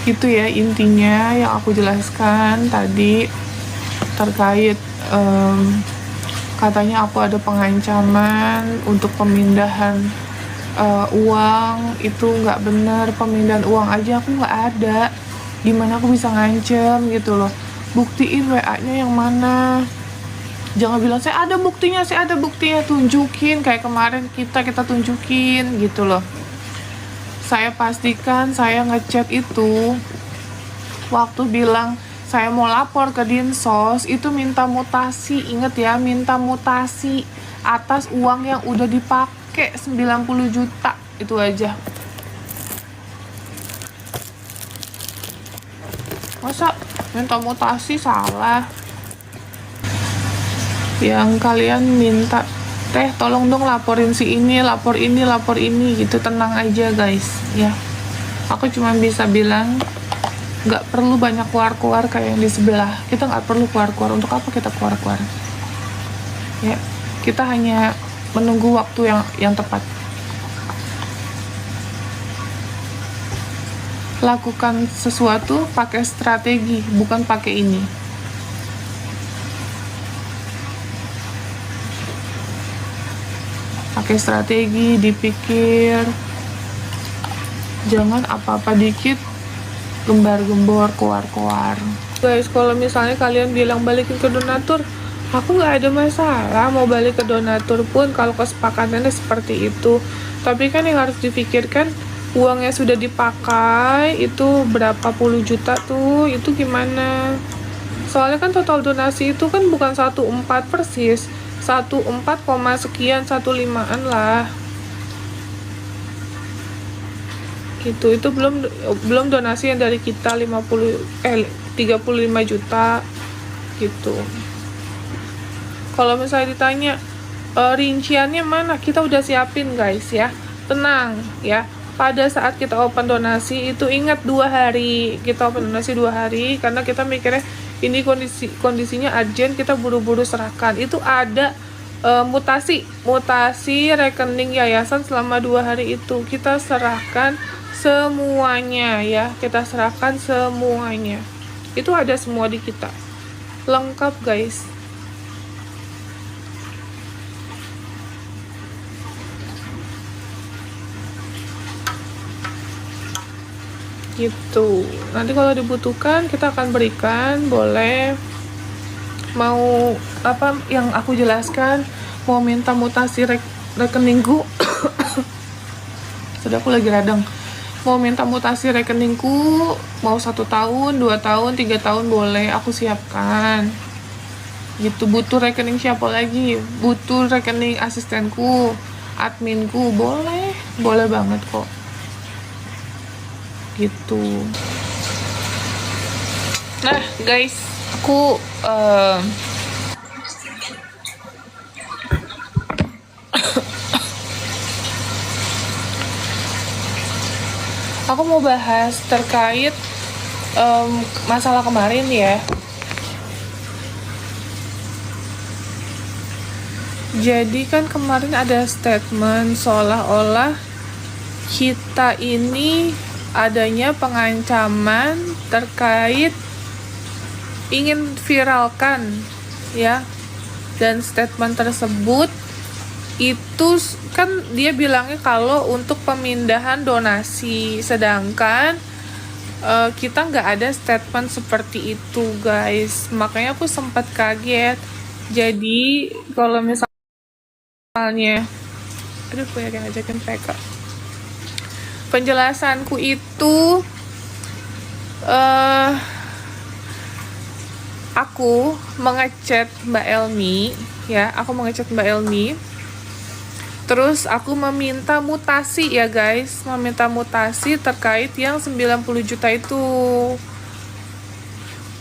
Itu ya intinya yang aku jelaskan tadi terkait katanya aku ada pengancaman untuk pemindahan uang. Itu nggak benar, pemindahan uang aja aku nggak ada, gimana aku bisa ngancem gitu loh. Buktiin WA-nya yang mana, jangan bilang saya ada buktinya, tunjukin kayak kemarin kita tunjukin gitu loh. Saya pastikan saya ngechat itu waktu bilang saya mau lapor ke Dinsos itu minta mutasi, inget ya, minta mutasi atas uang yang udah dipakai 90 juta itu aja. Masa minta mutasi salah? Yang kalian minta, teh tolong dong laporin si ini, lapor ini gitu, tenang aja guys ya. Aku cuma bisa bilang nggak perlu banyak keluar-keluar kayak yang di sebelah. Kita nggak perlu keluar-keluar. Untuk apa kita keluar-keluar ya? Kita hanya menunggu waktu yang tepat. Lakukan sesuatu pakai strategi, bukan pakai ini. Pakai strategi, dipikir. Jangan apa-apa dikit gembar-gembor, keluar-keluar. Guys, kalau misalnya kalian bilang balikin ke donatur, aku nggak ada masalah mau balik ke donatur pun kalau kesepakatannya seperti itu. Tapi kan yang harus difikirkan, uangnya sudah dipakai itu berapa puluh juta tuh, itu gimana? Soalnya kan total donasi itu kan bukan 1,4 persis, 1,4, sekian, 1,5-an lah gitu. Itu belum donasi yang dari kita 35 juta gitu. Kalau misalnya ditanya rinciannya mana, kita udah siapin guys ya, tenang ya. Pada saat kita open donasi itu ingat 2 hari, kita open donasi 2 hari karena kita mikirnya ini kondisinya urgent, kita buru-buru serahkan. Itu ada mutasi rekening yayasan selama 2 hari itu kita serahkan semuanya ya, kita serahkan semuanya. Itu ada semua di kita, lengkap guys. Gitu. Nanti kalau dibutuhkan kita akan berikan, boleh. Mau apa yang aku jelaskan, mau minta mutasi rekeningku sudah, aku lagi radang. Mau minta mutasi rekeningku, mau 1 tahun, 2 tahun, 3 tahun, boleh, aku siapkan gitu. Butuh rekening siapa lagi, butuh rekening asistenku, adminku, boleh banget kok gitu. Nah guys, aku aku mau bahas terkait masalah kemarin ya. Jadi kan kemarin ada statement seolah-olah kita ini adanya pengancaman terkait ingin viralkan ya. Dan statement tersebut itu kan dia bilangnya kalau untuk pemindahan donasi, sedangkan kita nggak ada statement seperti itu guys. Makanya aku sempat kaget. Jadi kalau misalnya aku yakin ajakin PK, penjelasanku itu aku mengechat Mbak Elmi ya, terus aku meminta mutasi ya guys, terkait yang 90 juta itu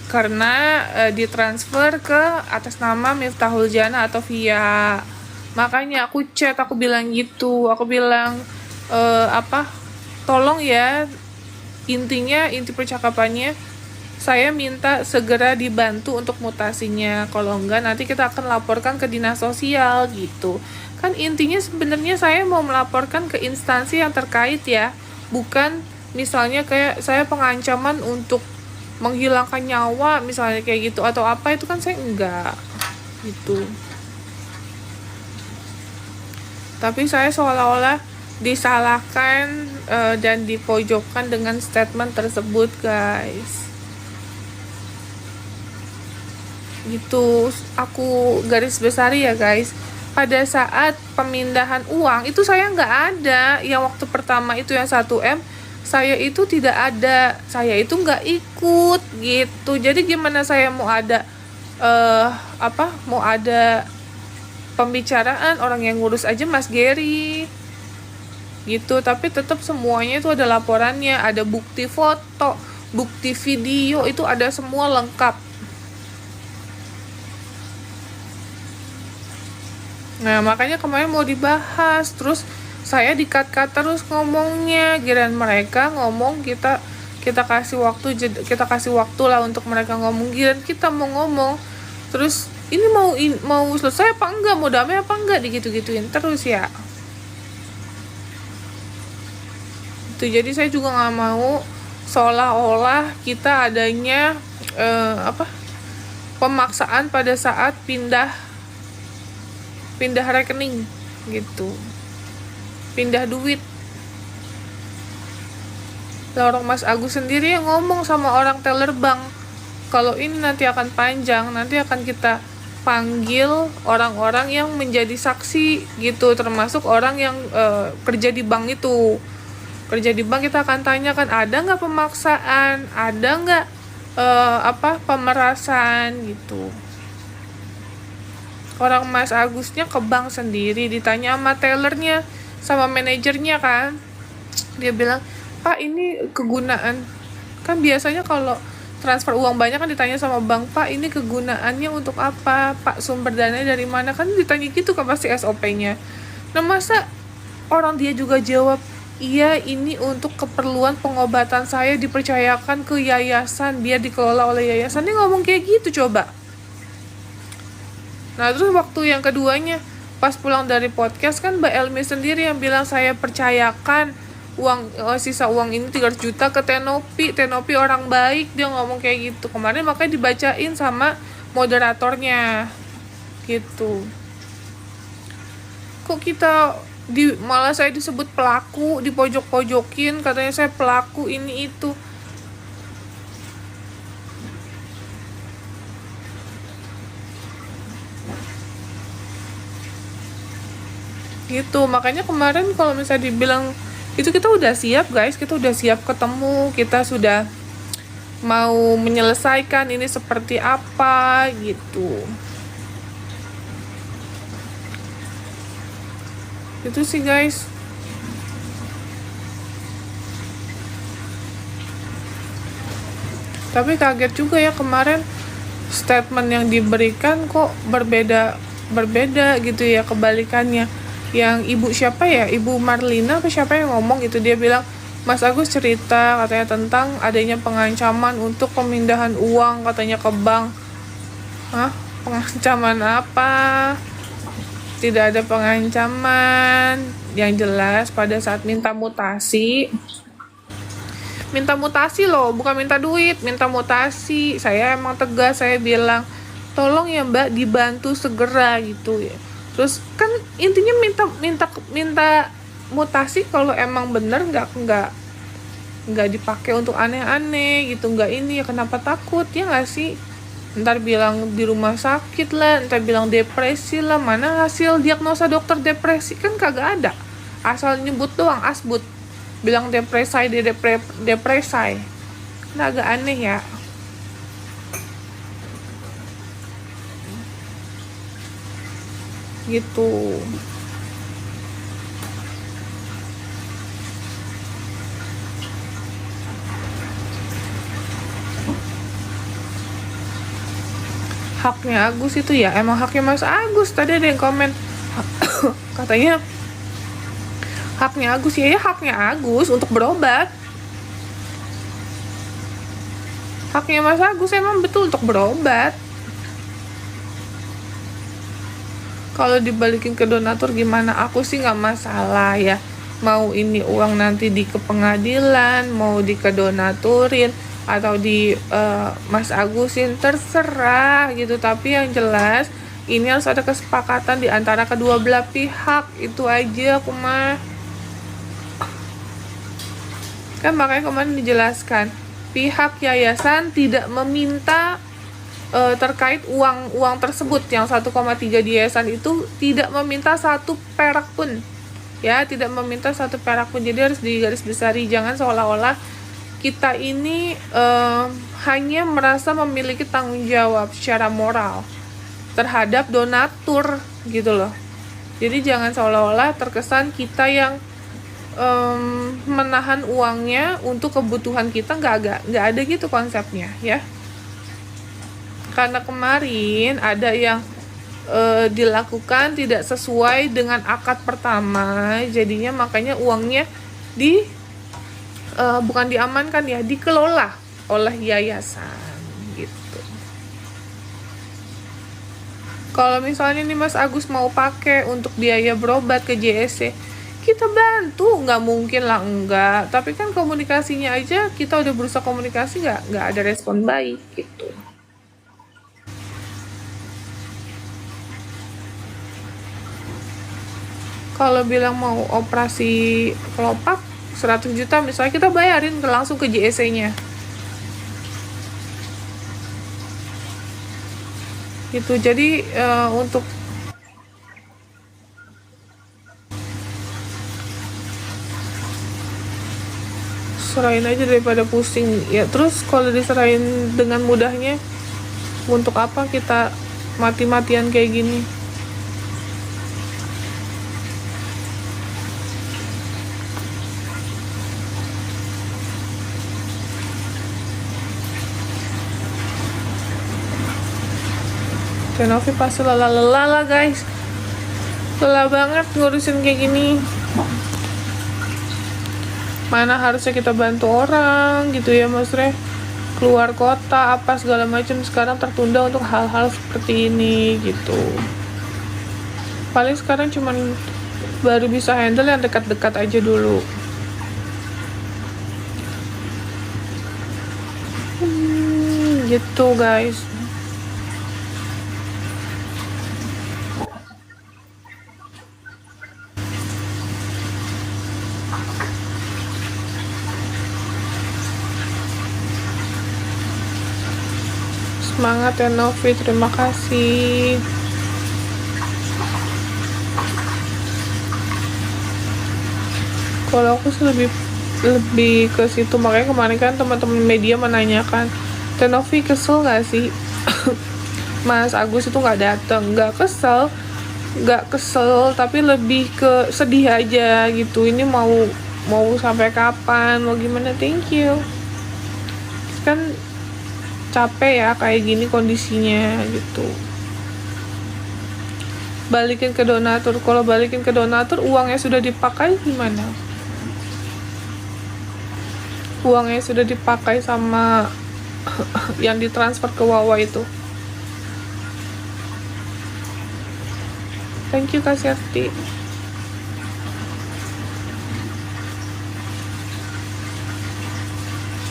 karena ditransfer ke atas nama Miftahul Jana atau via. Makanya aku chat, aku bilang gitu, tolong ya, inti percakapannya saya minta segera dibantu untuk mutasinya, kalau enggak nanti kita akan laporkan ke dinas sosial gitu. Kan intinya sebenarnya saya mau melaporkan ke instansi yang terkait ya, bukan misalnya kayak saya pengancaman untuk menghilangkan nyawa misalnya kayak gitu atau apa, itu kan saya enggak gitu. Tapi saya seolah-olah disalahkan dan dipojokkan dengan statement tersebut, guys. Gitu, aku garis besar ya, guys. Pada saat pemindahan uang itu saya nggak ada. Yang waktu pertama itu yang 1M, saya itu tidak ada. Saya itu nggak ikut gitu. Jadi gimana saya mau ada mau ada pembicaraan, orang yang ngurus aja Mas Gary gitu. Tapi tetap semuanya itu ada laporannya, ada bukti foto, bukti video, itu ada semua lengkap. Nah makanya kemarin mau dibahas, terus saya di-cut-cut terus ngomongnya. Giliran mereka ngomong, kita kasih waktu lah untuk mereka ngomong. Giliran kita mau ngomong, terus ini mau selesai apa enggak, mau damai apa enggak, digitu-gituin terus ya. Itu jadi saya juga nggak mau seolah-olah kita adanya pemaksaan pada saat pindah rekening gitu, pindah duit. Orang Mas Agus sendiri yang ngomong sama orang teller bank, kalau ini nanti akan panjang, nanti akan kita panggil orang-orang yang menjadi saksi gitu, termasuk orang yang kerja di bank itu. Kerja di bank kita akan tanyakan, ada nggak pemaksaan, ada nggak pemerasan gitu. Orang Mas Agusnya ke bank sendiri, ditanya sama tellernya, sama manajernya kan. Dia bilang, Pak ini kegunaan, kan biasanya kalau transfer uang banyak kan ditanya sama bank, Pak ini kegunaannya untuk apa, Pak sumber dananya dari mana, kan ditanya gitu kan pasti SOP-nya. Nah masa orang dia juga jawab, iya ini untuk keperluan pengobatan saya, dipercayakan ke yayasan, dia dikelola oleh yayasan. Dia ngomong kayak gitu coba. Nah terus waktu yang keduanya, pas pulang dari podcast kan Mbak Elmi sendiri yang bilang, saya percayakan sisa uang ini 300 juta ke Tenopi orang baik, dia ngomong kayak gitu kemarin. Makanya dibacain sama moderatornya gitu. Kok kita malah saya disebut pelaku, dipojok-pojokin, katanya saya pelaku ini itu. Gitu, makanya kemarin kalau misalnya dibilang itu, kita udah siap guys, kita udah siap ketemu, kita sudah mau menyelesaikan ini seperti apa gitu. Itu sih guys. Tapi kaget juga ya kemarin statement yang diberikan kok berbeda gitu ya, kebalikannya. Yang ibu siapa ya, ibu Marlina apa siapa yang ngomong gitu, dia bilang Mas Agus cerita katanya tentang adanya pengancaman untuk pemindahan uang katanya ke bank. Hah? Pengancaman apa? Tidak ada pengancaman. Yang jelas pada saat minta mutasi loh, bukan minta duit, minta mutasi. Saya emang tegas, saya bilang tolong ya Mbak dibantu segera gitu ya. Terus kan intinya minta mutasi kalau emang bener, nggak dipakai untuk aneh-aneh gitu, nggak ini ya, kenapa takut ya nggak sih? Ntar bilang di rumah sakit lah, ntar bilang depresi lah, mana hasil diagnosa dokter depresi, kan kagak ada, asal nyebut doang asbut, bilang depresai depresai, kan agak aneh ya. Gitu. Haknya Agus itu ya, emang haknya Mas Agus. Tadi ada yang komen katanya haknya Agus, ya haknya Agus untuk berobat. Haknya Mas Agus emang betul untuk berobat. Kalau dibalikin ke donatur gimana, aku sih nggak masalah ya. mau ini uang nanti di ke pengadilan, mau di kedonaturin atau di Mas Agusin, terserah gitu. Tapi yang jelas ini harus ada kesepakatan di antara kedua belah pihak, itu aja aku mah. Kan makanya kemarin dijelaskan pihak yayasan tidak meminta terkait uang tersebut yang 1,3 di yayasan itu tidak meminta 1 perak pun, ya, tidak meminta 1 perak pun. Jadi harus digarisbesari, jangan seolah-olah kita ini hanya merasa memiliki tanggung jawab secara moral terhadap donatur gitu loh. Jadi jangan seolah-olah terkesan kita yang menahan uangnya untuk kebutuhan kita, nggak ada gitu konsepnya ya. Karena kemarin ada yang dilakukan tidak sesuai dengan akad pertama, jadinya makanya uangnya bukan diamankan ya, dikelola oleh yayasan gitu. Kalau misalnya nih Mas Agus mau pakai untuk biaya berobat ke JSC, kita bantu, nggak mungkin lah enggak. Tapi kan komunikasinya aja kita udah berusaha komunikasi, nggak ada respon baik gitu. Kalau bilang mau operasi kelopak 100 juta misalnya, kita bayarin langsung ke JSC-nya. Gitu. Jadi untuk serahin aja daripada pusing. Ya terus kalau diserahin dengan mudahnya, untuk apa kita mati-matian kayak gini? Novi pasti lelah guys, lelah banget ngurusin kayak gini. Mana harusnya kita bantu orang gitu ya, maksudnya keluar kota apa segala macam, sekarang tertunda untuk hal-hal seperti ini gitu. Paling sekarang cuman baru bisa handle yang dekat-dekat aja dulu. Gitu guys. Semangat ya Novi, terima kasih. Kalau aku sih lebih ke situ, makanya kemarin kan teman-teman media menanyakan, Novi kesel nggak sih Mas Agus itu nggak datang? Nggak kesel, tapi lebih ke sedih aja gitu. Ini mau sampai kapan, mau gimana? Thank you. Kan capek ya kayak gini kondisinya gitu. Balikin ke donatur. Kalau balikin ke donatur, uangnya sudah dipakai gimana? Uangnya sudah dipakai sama yang ditransfer ke Wawa itu. Thank you Kak Serti.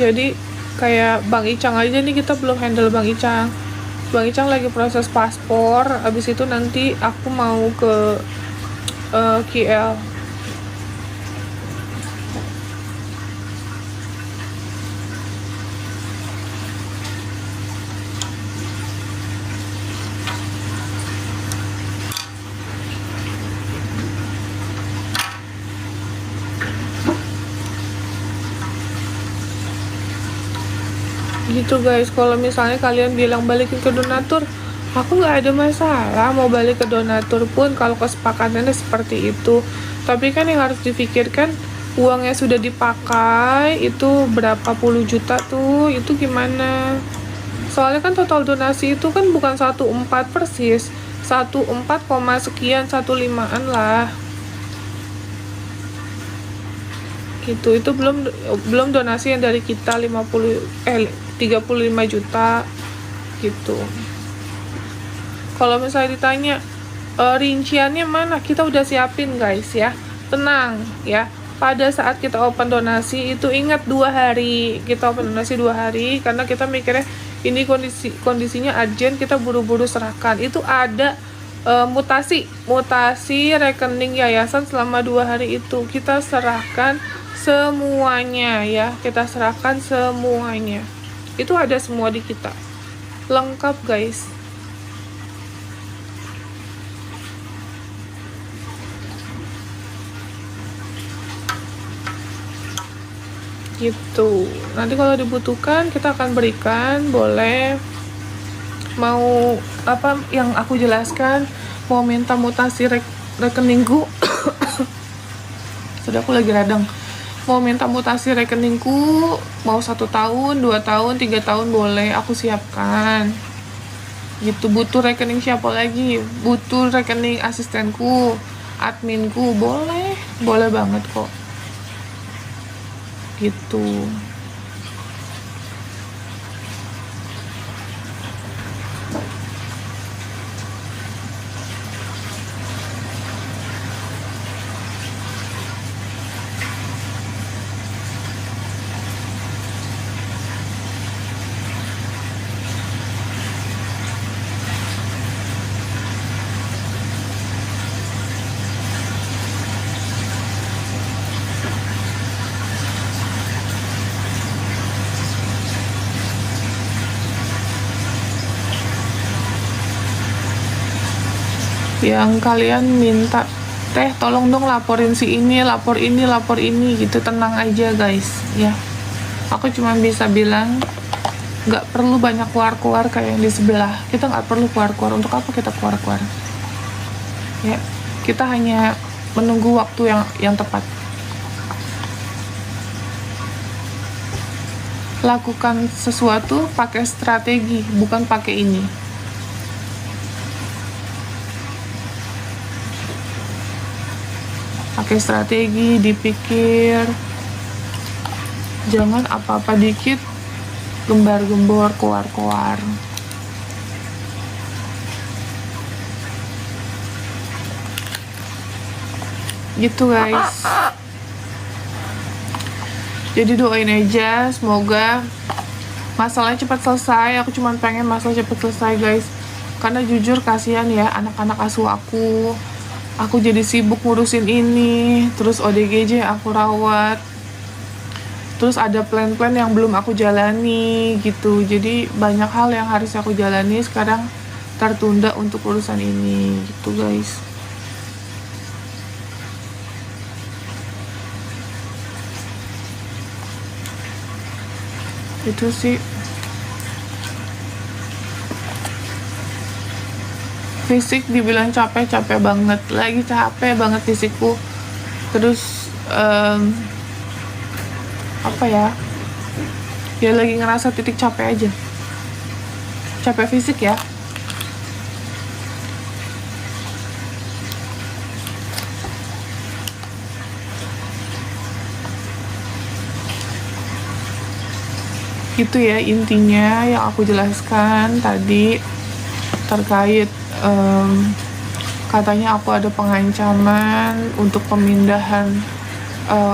Jadi kayak Bang Icang aja nih, kita belum handle Bang Icang. Bang Icang lagi proses paspor, abis itu nanti aku mau ke KL. Gitu guys. Kalau misalnya kalian bilang balikin ke donatur, aku nggak ada masalah mau balik ke donatur pun kalau kesepakatannya seperti itu. Tapi kan yang harus difikirkan, uangnya sudah dipakai itu berapa puluh juta tuh, itu gimana? Soalnya kan total donasi itu kan bukan 1,4 persis, 1,4, sekian, 1,5-an lah gitu. Itu belum donasi yang dari kita 35 juta gitu. Kalau misalnya ditanya rinciannya mana, kita udah siapin guys ya. tenang ya. Pada saat kita open donasi itu ingat 2 hari, kita open donasi 2 hari karena kita mikirnya ini kondisinya urgent, kita buru-buru serahkan. Itu ada mutasi rekening yayasan selama 2 hari itu kita serahkan semuanya ya, kita serahkan semuanya. Itu ada semua di kita, lengkap guys. Gitu. Nanti kalau dibutuhkan kita akan berikan, boleh. Mau apa yang aku jelaskan, mau minta mutasi rekeningku sudah aku lagi radang, mau minta mutasi rekeningku, mau 1 tahun, 2 tahun, 3 tahun boleh, aku siapkan gitu. Butuh rekening siapa lagi, butuh rekening asistenku, adminku, boleh banget kok gitu. Yang kalian minta, teh tolong dong laporin si ini, lapor ini gitu, tenang aja guys ya. Aku cuma bisa bilang nggak perlu banyak keluar kayak yang di sebelah. Kita nggak perlu keluar. Untuk apa kita keluar ya? Kita hanya menunggu waktu yang tepat. Lakukan sesuatu pakai strategi, bukan pakai ini. Pakai strategi, dipikir, jangan apa-apa dikit gembar-gembor, keluar. Gitu guys. Jadi doain aja, semoga masalahnya cepat selesai. Aku cuma pengen masalah cepat selesai guys, karena jujur kasihan ya anak-anak asuh aku. Aku jadi sibuk ngurusin ini, terus ODGJ aku rawat, terus ada plan-plan yang belum aku jalani gitu. Jadi banyak hal yang harus aku jalani sekarang tertunda untuk urusan ini gitu guys. Itu sih. Fisik dibilang capek banget, lagi capek banget fisikku. Terus apa ya lagi ngerasa titik capek aja, capek fisik ya. Gitu ya intinya yang aku jelaskan tadi terkait katanya aku ada pengancaman untuk pemindahan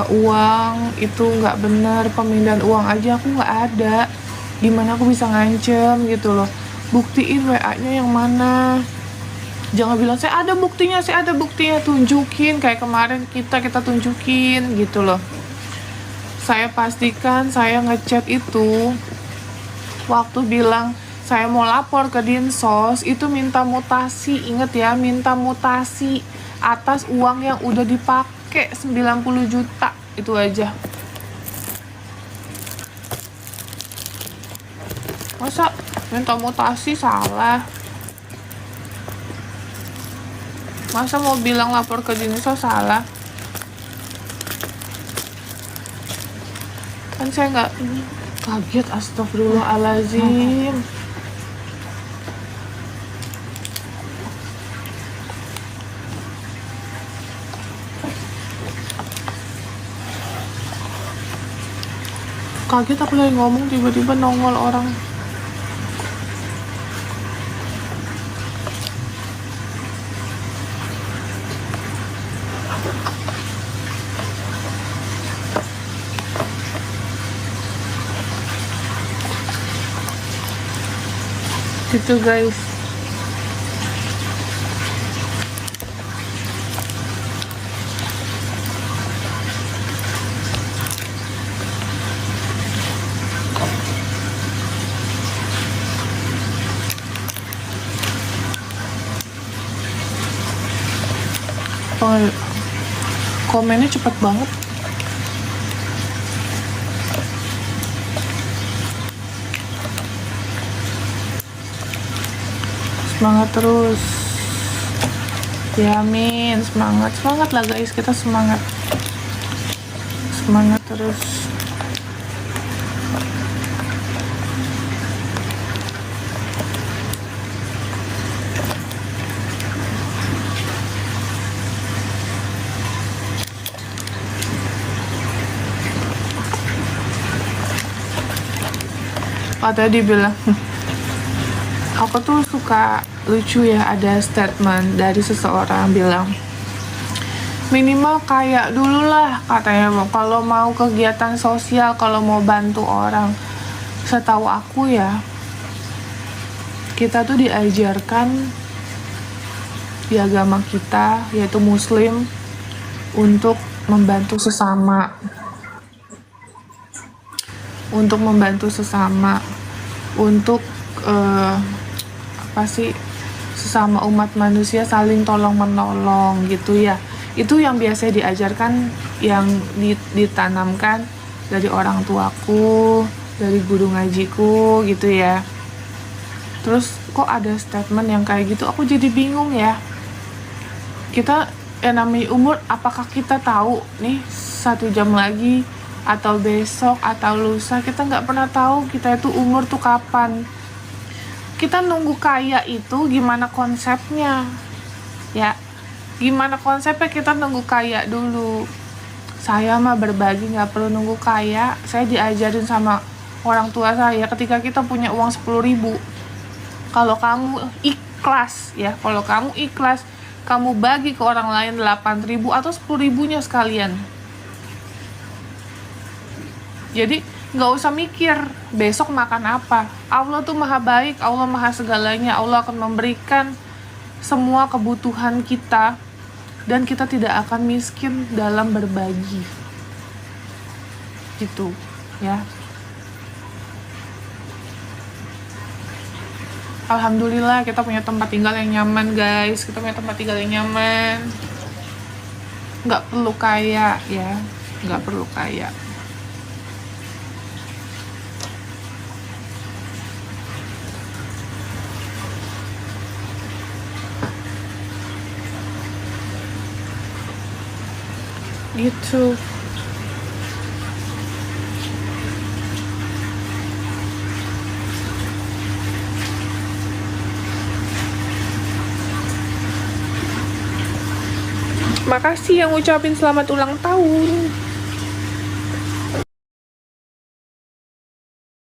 uang. Itu nggak benar, pemindahan uang aja aku nggak ada, gimana aku bisa ngancem gitu loh. Buktiin WA-nya yang mana, jangan bilang saya ada buktinya, tunjukin. Kayak kemarin kita tunjukin gitu loh. Saya pastikan saya ngechat itu waktu bilang saya mau lapor ke Dinsos, itu minta mutasi, inget ya, minta mutasi atas uang yang udah dipakai 90 juta, itu aja. Masa minta mutasi salah? Masa mau bilang lapor ke Dinsos salah? Kan saya nggak kaget, astagfirullahaladzim. Kaget aku lagi ngomong tiba-tiba nongol orang. gitu guys. Oh, komennya cepet banget. Semangat terus ya, amin. Semangat lah guys, kita semangat terus. Tadi bilang aku tuh suka lucu ya, ada statement dari seseorang bilang minimal kayak dulu lah katanya, kalau mau kegiatan sosial, kalau mau bantu orang. Setahu aku ya, kita tuh diajarkan di agama kita, yaitu muslim, untuk membantu sesama, untuk sesama umat manusia saling tolong menolong gitu ya. Itu yang biasa diajarkan, yang ditanamkan dari orang tuaku, dari guru ngajiku gitu ya. Terus kok ada statement yang kayak gitu, aku jadi bingung ya. Kita namanya umur, apakah kita tahu nih 1 jam lagi atau besok atau lusa, kita nggak pernah tahu kita itu umur tuh kapan. Kita nunggu kaya itu gimana konsepnya ya, gimana konsepnya kita nunggu kaya dulu. Saya mah berbagi nggak perlu nunggu kaya. Saya diajarin sama orang tua saya, ketika kita punya uang 10.000, kalau kamu ikhlas ya, kamu bagi ke orang lain 8.000 atau 10.000-nya sekalian. Jadi nggak usah mikir besok makan apa. Allah tuh maha baik, Allah maha segalanya. Allah akan memberikan semua kebutuhan kita, dan kita tidak akan miskin dalam berbagi gitu ya. Alhamdulillah kita punya tempat tinggal yang nyaman guys, nggak perlu kaya ya, nggak perlu kaya. Gitu. Makasih yang ngucapin selamat ulang tahun.